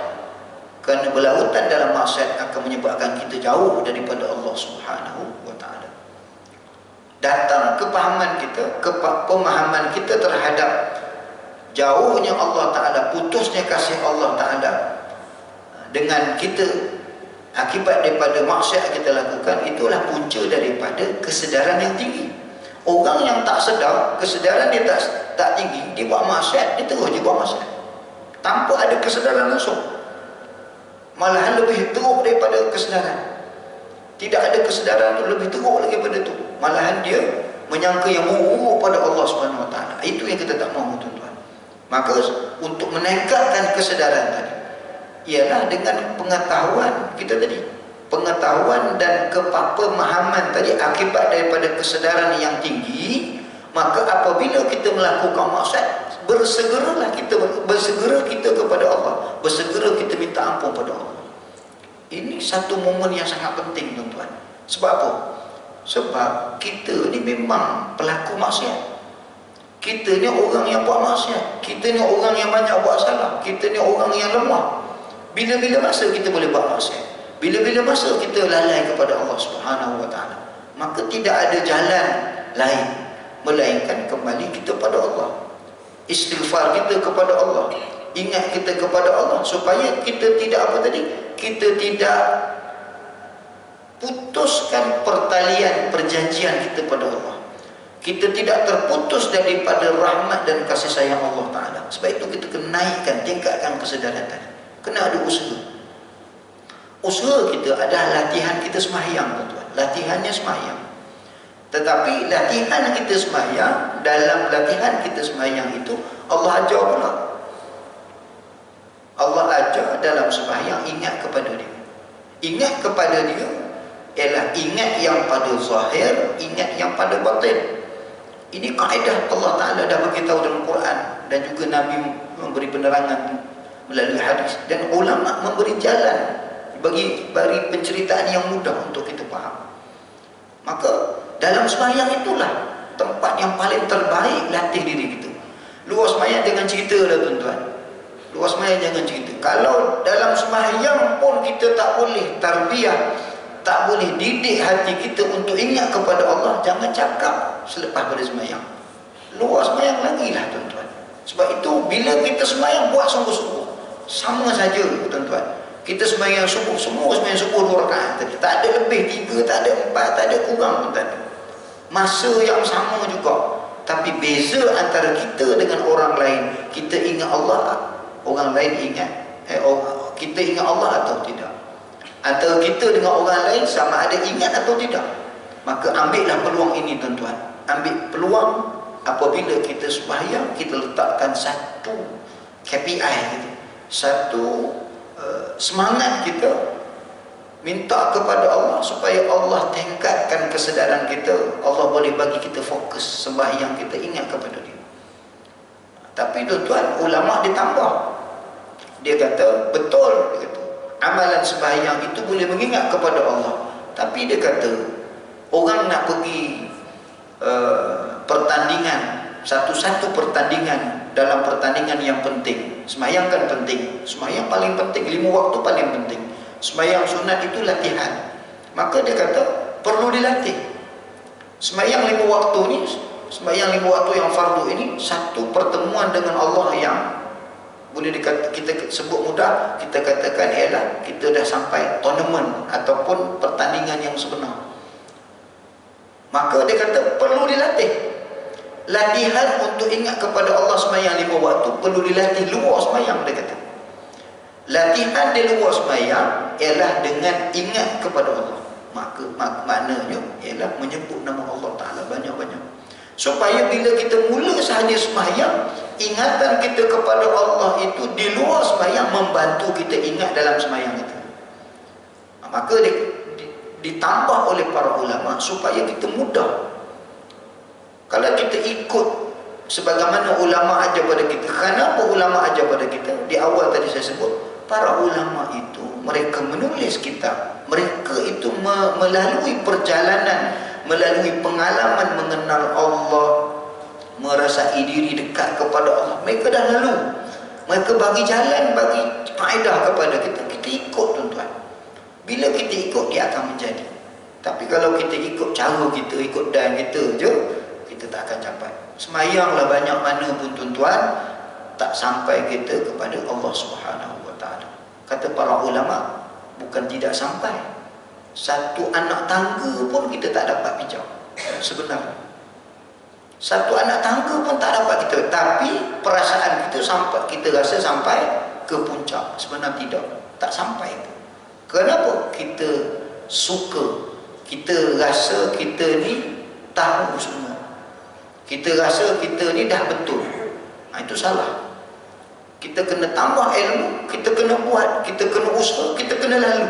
kerana berlautan dalam maksiat akan menyebabkan kita jauh daripada Allah Subhanahu wa Ta'ala. Datang kepahaman kita, pemahaman kita terhadap jauhnya Allah Ta'ala, putusnya kasih Allah Ta'ala dengan kita akibat daripada maksiat kita lakukan, itulah punca daripada kesedaran yang tinggi. Orang yang tak sedar, kesedaran dia tak tinggi, dia buat maksiat, dia terus je buat maksiat tanpa ada kesedaran langsung. Malahan lebih teruk daripada kesedaran. Tidak ada kesedaran tu lebih teruk lagi daripada tu. Malahan dia menyangka yang buruk pada Allah Subhanahu wa Ta'ala. Itu yang kita tak mahu, tuan-tuan. Maka untuk meningkatkan kesedaran tadi ialah dengan pengetahuan kita tadi, pengetahuan dan pemahaman tadi akibat daripada kesedaran yang tinggi. Maka apabila kita melakukan maksiat, bersegera kita kepada Allah, bersegera kita minta ampun pada Allah. Ini satu momen yang sangat penting, tuan-tuan. Sebab apa? Sebab kita ni memang pelaku maksiat. Kita ni orang yang buat maksiat, kita ni orang yang banyak buat salah, kita ni orang yang lemah. Bila-bila masa kita boleh buat maksiat, bila-bila masa kita lalai kepada Allah Subhanahu wa Ta'ala, maka tidak ada jalan lain melainkan kembali kita pada Allah, istighfar kita kepada Allah, ingat kita kepada Allah, supaya kita tidak kita tidak putuskan pertalian perjanjian kita pada Allah. Kita tidak terputus daripada rahmat dan kasih sayang Allah Ta'ala. Sebab itu kita kena naikkan, tingkatkan kesedaran tadi. Kena ada usaha. Usaha kita adalah latihan kita sembahyang, tuan-tuan. Latihannya sembahyang. Tetapi latihan kita sembahyang, dalam latihan kita sembahyang itu Allah ajar pula. Allah ajar dalam sembahyang ingat kepada dia. Ingat kepada dia ialah ingat yang pada zahir, ingat yang pada batin. Ini kaedah Allah Ta'ala dah beritahu dalam Quran, dan juga Nabi memberi penerangan melalui hadis, dan ulama memberi jalan bagi penceritaan yang mudah untuk kita faham. Maka dalam sembahyang itulah tempat yang paling terbaik latih diri kita. Luas sembahyang jangan cerita dah, tuan-tuan. Luas sembahyang jangan cerita. Kalau dalam sembahyang pun kita tak boleh tarbiyah, tak boleh didik hati kita untuk ingat kepada Allah, jangan cakap selepas pada sembahyang. Luas sembahyang lagi lah, tuan-tuan. Sebab itu bila kita sembahyang, buat sungguh-sungguh. Sama saja, tuan-tuan. Kita sembahyang subuh, semua sembahyang subuh 2 rakaat tadi. Tak ada lebih 3, tak ada 4, tak ada kurang, tuan-tuan. Masa yang sama juga. Tapi beza antara kita dengan orang lain, kita ingat Allah, orang lain ingat kita ingat Allah atau tidak. Antara kita dengan orang lain sama ada ingat atau tidak. Maka ambillah peluang ini, tuan-tuan. Ambil peluang apabila kita sembahyang, kita letakkan satu KPI gitu, satu semangat kita minta kepada Allah supaya Allah tingkatkan kesedaran kita. Allah boleh bagi kita fokus sembahyang kita ingat kepada dia. Tapi tuan-tuan, ulama ditambah. Dia kata betul, dia kata amalan sembahyang itu boleh mengingat kepada Allah. Tapi dia kata orang nak pergi pertandingan, satu-satu pertandingan, dalam pertandingan yang penting, sembahyang kan penting, sembahyang paling penting, 5 waktu paling penting. Sembahyang sunat itu latihan. Maka dia kata perlu dilatih. Sembahyang 5 waktu ni, sembahyang 5 waktu yang fardu ini, satu pertemuan dengan Allah yang boleh kita sebut mudah, kita katakan ialah kita dah sampai tournament ataupun pertandingan yang sebenar. Maka dia kata perlu dilatih. Latihan untuk ingat kepada Allah sembahyang 5 waktu perlu dilatih luar sembahyang, dia kata. Latihan di luar sembahyang ialah dengan ingat kepada Allah. maknanya ialah menyebut nama Allah Ta'ala banyak-banyak, supaya bila kita mula sahaja sembahyang, ingatan kita kepada Allah itu di luar sembahyang membantu kita ingat dalam sembahyang itu. Maka ditambah oleh para ulama supaya kita mudah. Kalau kita ikut sebagaimana ulama ajar pada kita. Kenapa ulama ajar pada kita? Di awal tadi saya sebut, para ulama itu mereka menulis kitab, mereka itu melalui perjalanan, melalui pengalaman mengenal Allah, merasai diri dekat kepada Allah. Mereka dah lalu, mereka bagi jalan, bagi faedah kepada kita. Kita ikut, tuan-tuan. Bila kita ikut, dia akan menjadi. Tapi kalau kita ikut cara kita, ikut dan kita je, kita tak akan capai. Semayanglah banyak mana pun, tuan-tuan, tak sampai kita kepada Allah Subhanahu wa Ta'ala. Kata para ulama, bukan tidak sampai, satu anak tangga pun kita tak dapat pijak sebenarnya. Satu anak tangga pun tak dapat kita, tapi perasaan kita sampai, kita rasa sampai ke puncak. Sebenarnya tidak, tak sampai pun. Kenapa? Kita suka, kita rasa kita ni tahu semua, kita rasa kita ni dah betul. Itu salah. Kita kena tambah ilmu, kita kena buat, kita kena usaha, kita kena lalu.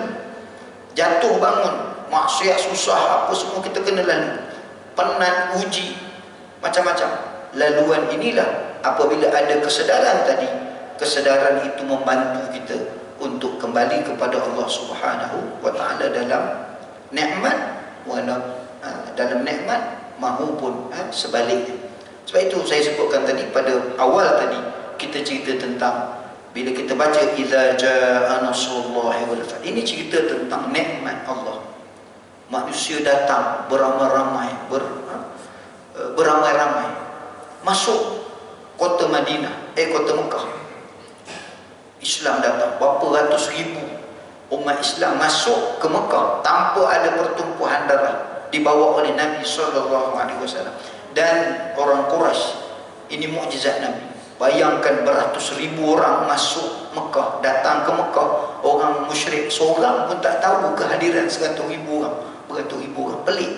Jatuh bangun, maksiat susah, apa semua kita kena lalu. Penat, uji, macam-macam. Laluan inilah apabila ada kesedaran tadi, kesedaran itu membantu kita untuk kembali kepada Allah Subhanahu wa Ta'ala dalam nikmat, dalam nikmat mahupun sebaliknya. Sebab itu saya sebutkan tadi pada awal tadi, kita cerita tentang bila kita baca idza jaa nasrullahi wal fath. Ini cerita tentang nikmat Allah. Manusia datang beramai-ramai, beramai-ramai masuk kota Madinah, kota Mekah. Islam datang, berapa ratus ribu umat Islam masuk ke Mekah tanpa ada pertumpahan darah, dibawa oleh Nabi SAW dan orang Quraisy. Ini mukjizat Nabi. Bayangkan beratus ribu orang masuk Mekah, datang ke Mekah. Orang musyrik seorang pun tak tahu kehadiran 100 ribu orang, beratus ribu orang. Pelik.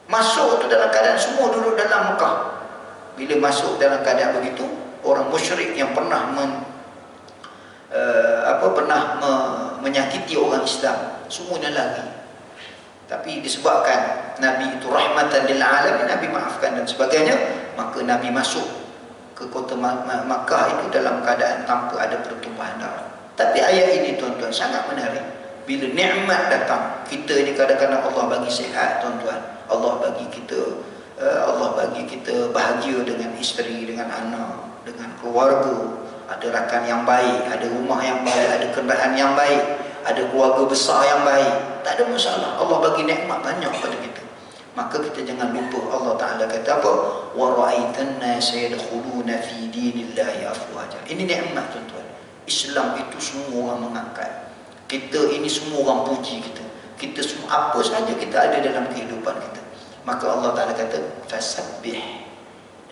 Masuk tu dalam keadaan semua duduk dalam Mekah. Bila masuk dalam keadaan begitu, orang musyrik yang pernah menyakiti orang Islam, semuanya lari. Tapi disebabkan Nabi itu rahmatan lil alamin, Nabi maafkan dan sebagainya, maka Nabi masuk ke kota Makkah itu dalam keadaan tanpa ada pertumpahan darah. Tapi ayat ini, tuan-tuan, sangat menarik. Bila nikmat datang, kita ini kadang-kadang Allah bagi sihat, tuan-tuan. Allah bagi kita bahagia dengan isteri, dengan anak, dengan keluarga, ada rakan yang baik, ada rumah yang baik, ada kenderaan yang baik, ada keluarga besar yang baik. Tak ada masalah. Allah bagi nikmat banyak pada kita. Maka kita jangan lupa, Allah Ta'ala kata apa? Wa ra'aitan nasa yadkhuluna fi dinillahi afwaja. Ini nikmat, tuan-tuan. Islam itu semua orang mengangkat. Kita ini semua orang puji kita. Kita semua, apa saja kita ada dalam kehidupan kita. Maka Allah Ta'ala kata fasabbih.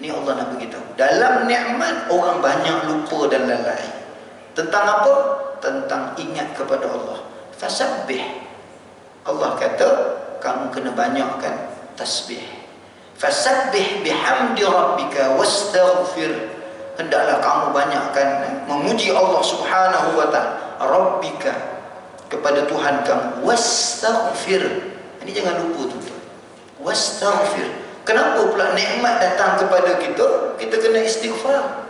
Ini Allah nak beritahu. Dalam nikmat orang banyak lupa dan lalai. Tentang apa? Tentang ingat kepada Allah. Fasabbih. Allah kata kamu kena banyakkan tasbih. Fasabbih bihamdi rabbika wastaghfir. Hendaklah kamu banyakkan memuji Allah Subhanahu wa Ta'ala, rabbika, kepada Tuhan kamu, wastaghfir. Ini jangan lupa, tuan-tuan. Wastaghfir. Kenapa pula nikmat datang kepada kita? Kita kena istighfar.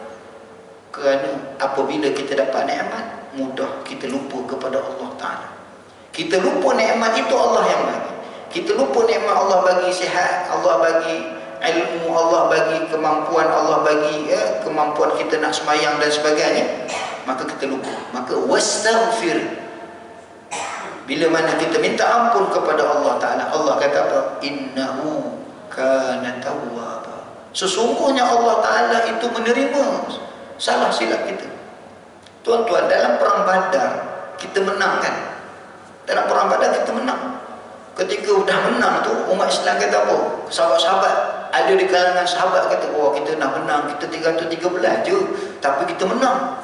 Kerana apabila kita dapat nikmat, mudah kita lupa kepada Allah Ta'ala. Kita lupa nikmat itu Allah yang bagi. Kita lupa nikmat Allah bagi sihat, Allah bagi ilmu, Allah bagi kemampuan, Allah bagi kemampuan kita nak sembahyang dan sebagainya. Maka kita lupa. Maka wastaghfir. Bila mana kita minta ampun kepada Allah Ta'ala, Allah kata apa? Innahu kana tawwaba. Sesungguhnya Allah Ta'ala itu menerima salah silap kita. Tuan-tuan, dalam perang Badar kita menang kan? Dalam perang Badar kita menang. Ketika dah menang tu, umat Islam kata apa? Sahabat-sahabat, ada di kalangan sahabat kata, oh kita nak menang, kita 313 je, tapi kita menang.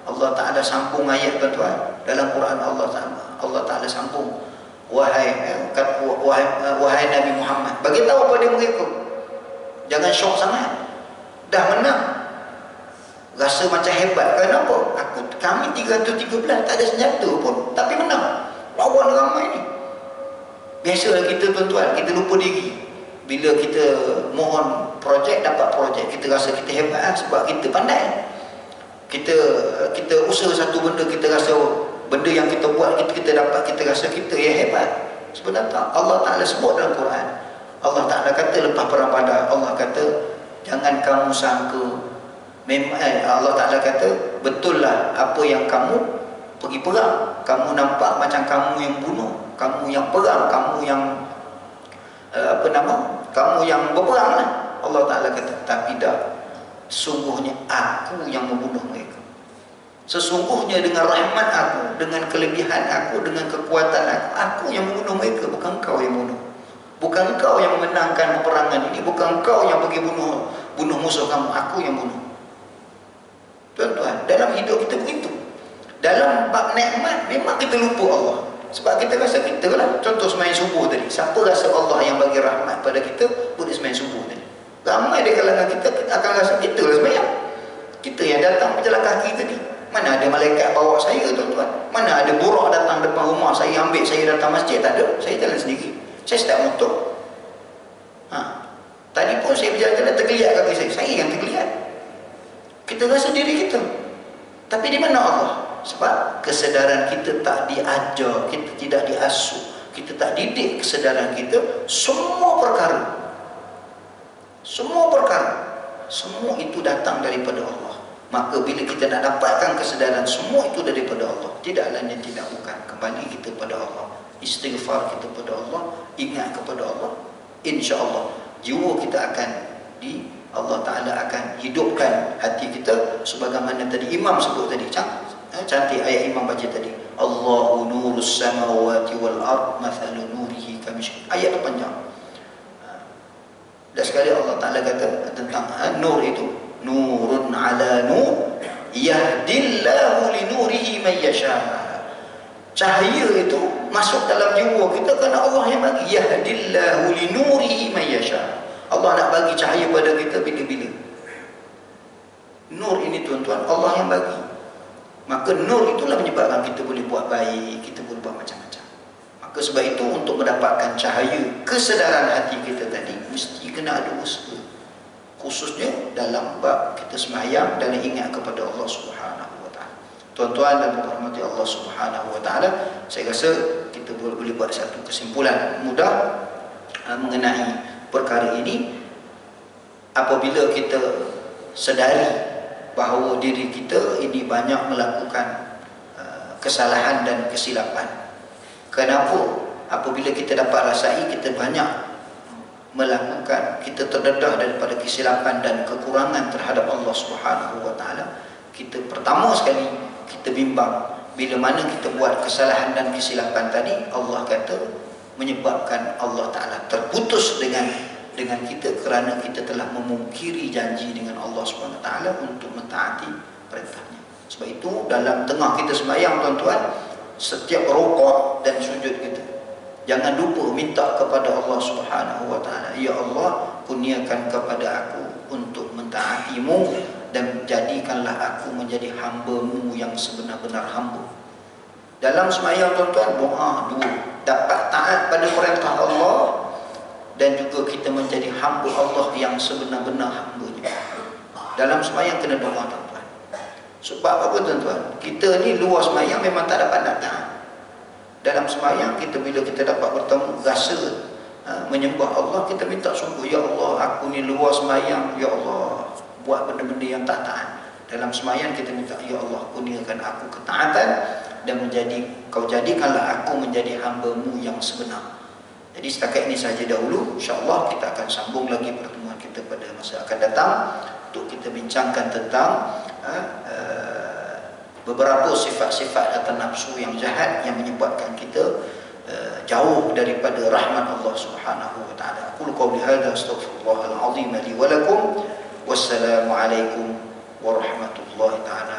Allah Ta'ala sambung ayat, tuan-tuan. Dalam Quran Allah Ta'ala sambung. wahai Nabi Muhammad, bagi tahu pada mereka, jangan syok sangat, dah menang, rasa macam hebat. Kenapa? Kami 313 tak ada senjata pun, tapi menang lawan ramai ni. Biasalah kita tuan-tuan, kita lupa diri bila kita mohon projek, dapat projek, kita rasa kita hebat sebab kita pandai. Kita usaha satu benda, kita rasa benda yang kita buat, kita dapat, kita rasa kita yang hebat. Sebenarnya Allah Ta'ala sebut dalam Quran, Allah Ta'ala kata lepas perang Badar, Allah kata jangan kamu sangka, Allah Ta'ala kata betul lah apa yang kamu pergi perang, kamu nampak macam kamu yang bunuh, kamu yang perang, kamu yang kamu yang berperang lah. Allah Ta'ala kata tapi dah, sesungguhnya aku yang membunuh mereka. Sesungguhnya dengan rahmat aku, dengan kelebihan aku, dengan kekuatan aku yang membunuh mereka, bukan engkau yang bunuh. Bukan engkau yang memenangkan peperangan ini, bukan engkau yang pergi bunuh musuh kamu, aku yang bunuh. Tuan-tuan, dalam hidup kita begitu. Dalam bab nikmat memang kita lupa Allah. Sebab kita rasa kita lah. Contoh sembahyang subuh tadi, siapa rasa Allah yang bagi rahmat pada kita boleh sembahyang subuh tadi? Ramai di kalangan kita akan rasa kita lah sembahyang. Kita yang datang berjalan kaki tadi. Mana ada malaikat bawa saya tuan-tuan? Mana ada buruk datang depan rumah saya, ambil saya datang masjid? Tak ada. Saya jalan sendiri. Saya start motor. Tadi pun saya berjalan-jalan tergeliat kaki saya. Saya yang tergeliat. Kita rasa diri kita. Tapi di mana Allah? Sebab kesedaran kita tak diajar, kita tidak diasuh, kita tak didik kesedaran kita. Semua perkara, semua itu datang daripada Allah. Maka bila kita nak dapatkan kesedaran semua itu daripada Allah, tidak lain dan tidak bukan, kembali kita pada Allah, istighfar kita pada Allah, ingat kepada Allah, insya-Allah jiwa kita akan Allah Ta'ala akan hidupkan hati kita. Sebagaimana tadi Imam sebut tadi, cantik ayat Imam baca tadi, Allahu nurus samawati wal ard mathalu nurihi kamishkah. Ayat tu panjang. Dan sekali Allah Ta'ala kata tentang nur itu, nurun ala nur yahdillahu li nurihi man yasha. Cahaya itu masuk dalam jiwa kita kerana Allah yang bagi. Yahdillahu li nurihi man yasha. Allah nak bagi cahaya pada kita bila-bila. Nur ini tuan-tuan Allah yang bagi. Maka nur itulah menyebabkan kita boleh buat baik, kita boleh buat macam-macam. Maka sebab itu untuk mendapatkan cahaya kesedaran hati kita tadi, mesti kena ada usaha. Khususnya dalam bab kita sembahyang dan ingat kepada Allah Subhanahu wa taala. Tuan-tuan dan puan-puan Allah Subhanahu wa taala, saya rasa kita boleh buat satu kesimpulan mudah mengenai perkara ini. Apabila kita sedari bahawa diri kita ini banyak melakukan kesalahan dan kesilapan. Kenapa? Apabila kita dapat rasai kita banyak melakukan, kita terdedah daripada kesilapan dan kekurangan terhadap Allah Subhanahu wa taala, kita pertama sekali kita bimbang bila mana kita buat kesalahan dan kesilapan tadi, Allah kata menyebabkan Allah Ta'ala terputus dengan kita kerana kita telah memungkiri janji dengan Allah Subhanahu Wa Taala untuk mentaati perintahnya. Sebab itu dalam tengah kita sembahyang tuan-tuan, setiap rukuk dan sujud kita, jangan lupa minta kepada Allah Subhanahu Wa Taala, ya Allah, kurniakan kepada aku untuk mentaatimu dan jadikanlah aku menjadi hamba-Mu yang sebenar-benar hamba. Dalam sembahyang tuan-tuan, doa dua, dapat taat pada perintah Allah dan juga kita menjadi hamba Allah yang sebenar-benar hamba-Nya. Dalam sembahyang kena doa tuan-tuan. Sebab apa tuan-tuan? Kita ni luar sembahyang memang tak dapat nak taat. Dalam sembahyang kita bila kita dapat bertemu rasa menyembah Allah, kita minta sungguh, ya Allah, aku ni luar sembahyang, ya Allah, buat benda-benda yang tak taat. Dalam sembahyang kita minta, ya Allah, kurniakan aku ketaatan dan kau jadikanlah aku menjadi hamba-Mu yang sebenar. Jadi setakat ini saja dahulu. InsyaAllah kita akan sambung lagi pertemuan kita pada masa akan datang untuk kita bincangkan tentang beberapa sifat-sifat atau nafsu yang jahat yang menyebabkan kita jauh daripada rahmat Allah Subhanahu wa taala. Aqulu qawli hadza astaghfirullahal azim li wa lakum. Wassalamu alaikum warahmatullahi taala